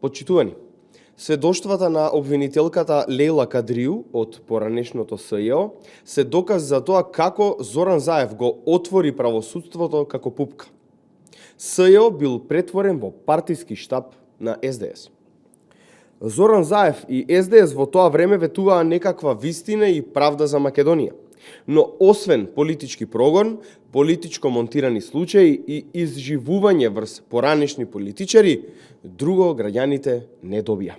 Почитувани, сведоштвата на обвинителката Лејла Кадрију од поранешното СЈО се доказ за тоа како Зоран Заев го отвори правосудството како пупка. СЈО бил претворен во партиски штаб на СДС. Зоран Заев и СДС во тоа време ветуваа некаква вистина и правда за Македонија. Но освен политички прогон, политичко монтирани случаи и изживување врз поранешни политичари, друго граѓаните не добија.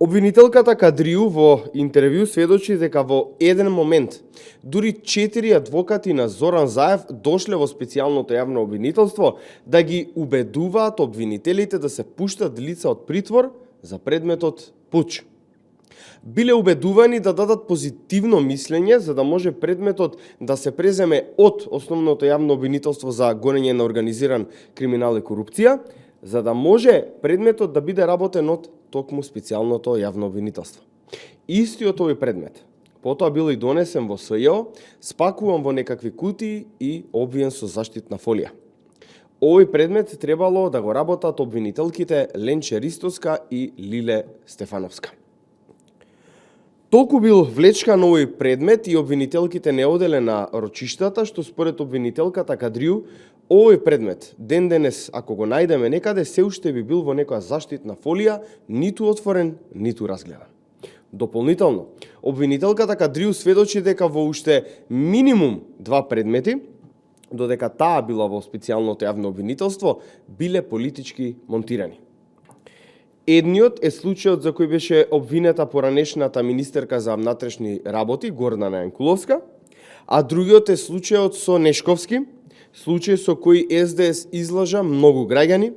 Обвинителката Кадрију во интервју сведочи дека во еден момент дури 4 адвокати на Зоран Заев дошле во специјалното јавно обвинителство да ги убедуваат обвинителите да се пуштат лица од притвор за предметот пуч. Биле убедувани да дадат позитивно мислење за да може предметот да се преземе од основното јавно обвинителство за гонење на организиран криминал и корупција, за да може предметот да биде работен од токму специјалното јавно обвинителство. Истиот овој предмет потоа бил и донесен во СЈО, спакуван во некакви кутии и обвиен со заштитна фолија. Овој предмет требало да го работат обвинителките Ленче Ристоска и Лиле Стефановска. Толку бил влечкан овој предмет и обвинителките не оделе на рочиштата, што според обвинителката Кадрију, овој предмет, ден денес, ако го најдеме некаде, се уште би бил во некоја заштитна фолија, ниту отворен, ниту разгледан. Дополнително, обвинителката Кадрију сведочи дека во уште минимум 2 предмети, додека таа била во специјалното јавно обвинителство, биле политички монтирани. Едниот е случајот за кој беше обвинета поранешната министерка за внатрешни работи Гордана Јанкуловска, а другиот е случајот со Нешковски, случај со кој СДС излажа многу граѓани,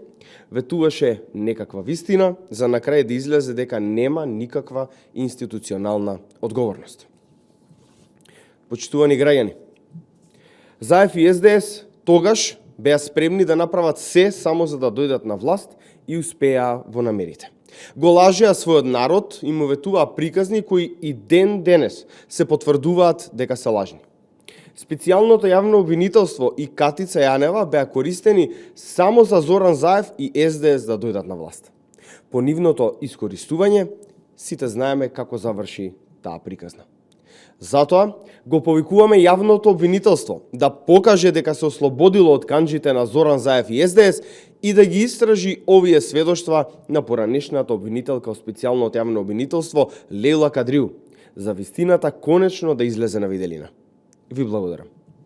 ветуваше некаква вистина, за на крај да излезе дека нема никаква институционална одговорност. Почитувани граѓани, Заев и СДС тогаш беа спремни да направат се само за да дојдат на власт и успеа во намерите. Го лажеа својот народ и му ветуваа приказни кои и ден денес се потврдуваат дека се лажни. Специјалното јавно обвинителство и Катица Јанева беа користени само за Зоран Заев и СДС да дојдат на власт. По нивното искористување, сите знаеме како заврши таа приказна. Затоа го повикуваме јавното обвинителство да покаже дека се ослободило од канџите на Зоран Заев и СДС и да ги истражи овие сведоштва на поранешната обвинителка од специјалното јавно обвинителство Лејла Кадрију, за вистината конечно да излезе на виделина. Ви благодарам.